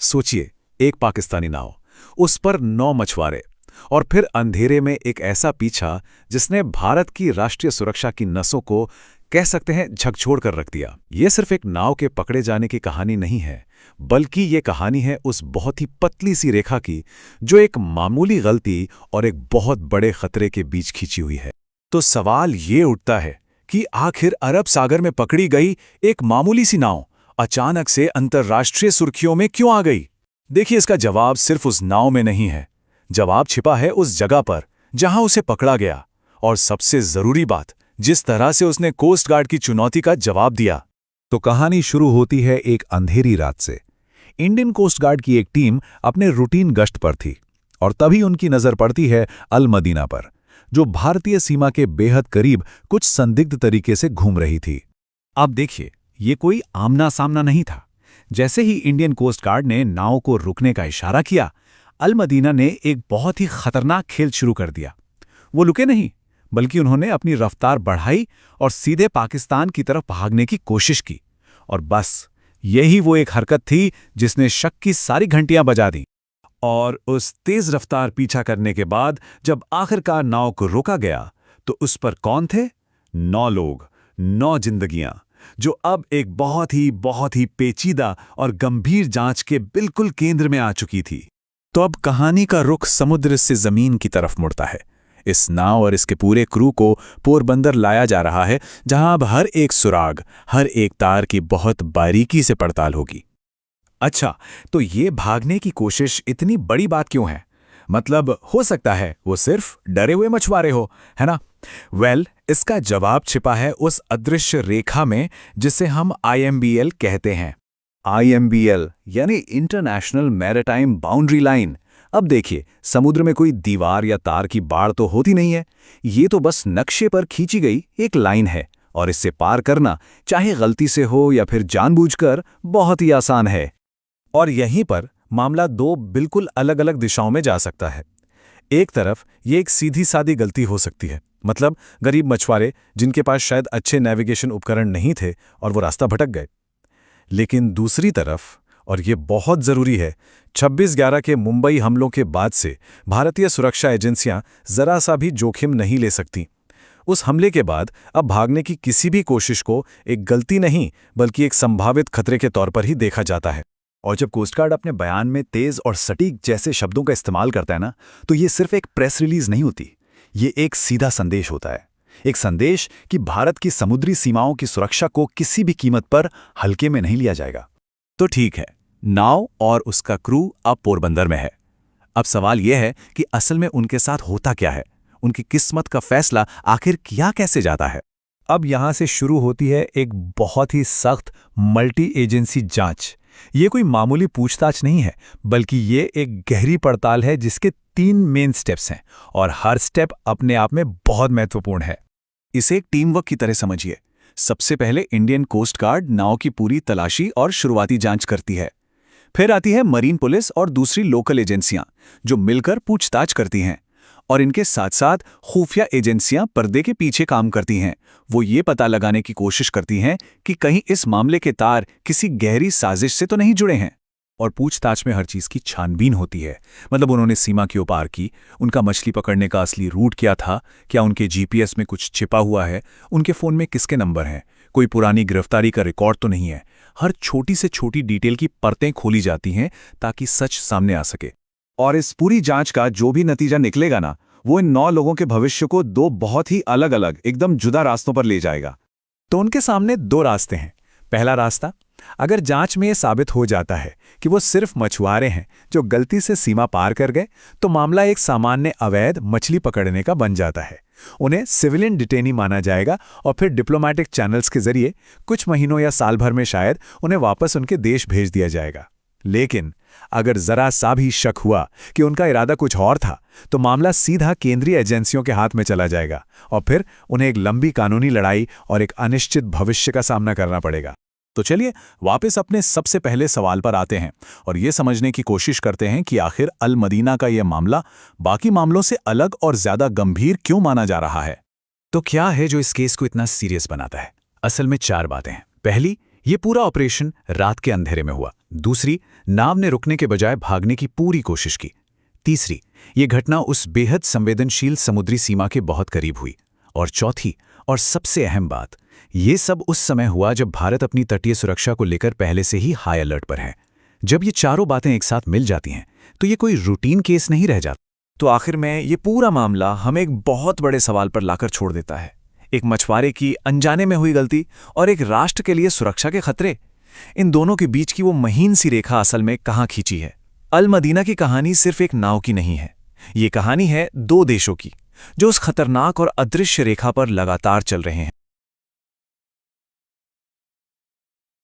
सोचिए, एक पाकिस्तानी नाव, उस पर 9 मछुआरे, और फिर अंधेरे में एक ऐसा पीछा जिसने भारत की राष्ट्रीय सुरक्षा की नसों को कह सकते हैं झकझोर कर रख दिया। ये सिर्फ एक नाव के पकड़े जाने की कहानी नहीं है, बल्कि ये कहानी है उस बहुत ही पतली सी रेखा की जो एक मामूली गलती और एक बहुत बड़े खतरे के बीच खींची हुई है। तो सवाल ये उठता है कि आखिर अरब सागर में पकड़ी गई एक मामूली सी नाव अचानक से अंतर्राष्ट्रीय सुर्खियों में क्यों आ गई? देखिए, इसका जवाब सिर्फ उस नाव में नहीं है। जवाब छिपा है उस जगह पर जहां उसे पकड़ा गया, और सबसे जरूरी बात, जिस तरह से उसने कोस्ट गार्ड की चुनौती का जवाब दिया। तो कहानी शुरू होती है एक अंधेरी रात से। इंडियन कोस्ट गार्ड की एक टीम अपने रूटीन गश्त पर थी, और तभी उनकी नजर पड़ती है अल मदीना पर, जो भारतीय सीमा के बेहद करीब कुछ संदिग्ध तरीके से घूम रही थी। अब देखिए, ये कोई आमना सामना नहीं था। जैसे ही इंडियन कोस्ट गार्ड ने नाव को रुकने का इशारा किया, अल मदीना ने एक बहुत ही खतरनाक खेल शुरू कर दिया। वो रुके नहीं, बल्कि उन्होंने अपनी रफ्तार बढ़ाई और सीधे पाकिस्तान की तरफ भागने की कोशिश की। और बस यही वो एक हरकत थी जिसने शक की सारी घंटियां बजा दी। और उस तेज रफ्तार पीछा करने के बाद जब आखिरकार नाव को रोका गया, तो उस पर कौन थे? 9 लोग, 9 जिंदगियां, जो अब एक बहुत ही पेचीदा और गंभीर जांच के बिल्कुल केंद्र में आ चुकी थी। तो अब कहानी का रुख समुद्र से जमीन की तरफ मुड़ता है। इस नाव और इसके पूरे क्रू को पोरबंदर लाया जा रहा है, जहां अब हर एक सुराग, हर एक तार की बहुत बारीकी से पड़ताल होगी। अच्छा, तो ये भागने की कोशिश इतनी बड़ी बात क्यों है? मतलब हो सकता है वो सिर्फ डरे हुए मछुआरे हो, है ना? इसका जवाब छिपा है उस अदृश्य रेखा में जिसे हम IMBL कहते हैं। IMBL यानी इंटरनेशनल मैरिटाइम बाउंड्री लाइन। अब देखिए, समुद्र में कोई दीवार या तार की बाड़ तो होती नहीं है। ये तो बस नक्शे पर खींची गई एक लाइन है, और इससे पार करना, चाहे गलती से हो या फिर जानबूझकर, बहुत ही आसान है। और यहीं पर मामला 2 बिल्कुल अलग अलग दिशाओं में जा सकता है। एक तरफ ये एक सीधी सादी गलती हो सकती है, मतलब गरीब मछुआरे जिनके पास शायद अच्छे नेविगेशन उपकरण नहीं थे और वो रास्ता भटक गए। लेकिन दूसरी तरफ, और ये बहुत जरूरी है, 26/11 के मुंबई हमलों के बाद से भारतीय सुरक्षा एजेंसियां जरा सा भी जोखिम नहीं ले सकती। उस हमले के बाद अब भागने की किसी भी कोशिश को एक गलती नहीं, बल्कि एक संभावित खतरे के तौर पर ही देखा जाता है। और जब कोस्ट गार्ड अपने बयान में तेज और सटीक जैसे शब्दों का इस्तेमाल करता है ना, तो ये सिर्फ एक प्रेस रिलीज नहीं होती, ये एक सीधा संदेश होता है। एक संदेश कि भारत की समुद्री सीमाओं की सुरक्षा को किसी भी कीमत पर हल्के में नहीं लिया जाएगा। तो ठीक है, नाव और उसका क्रू अब पोरबंदर में है। अब सवाल यह है कि असल में उनके साथ होता क्या है? उनकी किस्मत का फैसला आखिर किया कैसे जाता है? अब यहां से शुरू होती है एक बहुत ही सख्त मल्टी एजेंसी जांच। ये कोई मामूली पूछताछ नहीं है, बल्कि ये एक गहरी पड़ताल है जिसके 3 मेन स्टेप्स हैं, और हर स्टेप अपने आप में बहुत महत्वपूर्ण है। इसे एक टीम वर्क की तरह समझिए। सबसे पहले इंडियन कोस्ट गार्ड नाव की पूरी तलाशी और शुरुआती जांच करती है। फिर आती है मरीन पुलिस और दूसरी लोकल एजेंसियां, जो मिलकर पूछताछ करती हैं। और इनके साथ साथ खुफिया एजेंसियां पर्दे के पीछे काम करती हैं। वो ये पता लगाने की कोशिश करती हैं कि कहीं इस मामले के तार किसी गहरी साजिश से तो नहीं जुड़े हैं। और पूछताछ में हर चीज की छानबीन होती है। मतलब उन्होंने सीमा क्यों पार की, उनका मछली पकड़ने का असली रूट क्या था, क्या उनके GPS में कुछ छिपा हुआ है, उनके फोन में किसके नंबर हैं, कोई पुरानी गिरफ्तारी का रिकॉर्ड तो नहीं है। हर छोटी से छोटी डिटेल की परतें खोली जाती हैं ताकि सच सामने आ सके। और इस पूरी जांच का जो भी नतीजा निकलेगा ना, वो इन 9 लोगों के भविष्य को 2 बहुत ही अलग अलग, एकदम जुदा रास्तों पर ले जाएगा। तो उनके सामने 2 रास्ते हैं। पहला रास्ता, अगर जांच में यह साबित हो जाता है कि वो सिर्फ मछुआरे हैं जो गलती से सीमा पार कर गए, तो मामला एक सामान्य अवैध मछली पकड़ने का बन जाता है। उन्हें सिविलियन डिटेनी माना जाएगा, और फिर डिप्लोमैटिक चैनल्स के जरिए कुछ महीनों या साल भर में शायद उन्हें वापस उनके देश भेज दिया जाएगा। लेकिन अगर जरा सा भी शक हुआ कि उनका इरादा कुछ और था, तो मामला सीधा केंद्रीय एजेंसियों के हाथ में चला जाएगा, और फिर उन्हें एक लंबी कानूनी लड़ाई और एक अनिश्चित भविष्य का सामना करना पड़ेगा। तो चलिए वापस अपने सबसे पहले सवाल पर आते हैं और ये समझने की कोशिश करते हैं कि आखिर अल मदीना का यह मामला बाकी मामलों से अलग और ज्यादा गंभीर क्यों माना जा रहा है। तो क्या है जो इस केस को इतना सीरियस बनाता है? असल में 4 बातें हैं। पहली, ये पूरा ऑपरेशन रात के अंधेरे में हुआ, दूसरी, नाव ने रुकने के बजाय भागने की पूरी कोशिश की। तीसरी, ये घटना उस बेहद संवेदनशील समुद्री सीमा के बहुत करीब हुई। और चौथी और सबसे अहम बात, ये सब उस समय हुआ जब भारत अपनी तटीय सुरक्षा को लेकर पहले से ही हाई अलर्ट पर है। जब ये चारों बातें एक साथ मिल जाती हैं तो ये कोई रूटीन केस नहीं रह जाता। तो आखिर में ये पूरा मामला हमें एक बहुत बड़े सवाल पर लाकर छोड़ देता है। एक मछुआरे की अनजाने में हुई गलती और एक राष्ट्र के लिए सुरक्षा के खतरे, इन दोनों के बीच की वो महीन सी रेखा असल में कहाँ खींची है। अल मदीना की कहानी सिर्फ एक नाव की नहीं है, ये कहानी है दो देशों की जो उस खतरनाक और अदृश्य रेखा पर लगातार चल रहे हैं।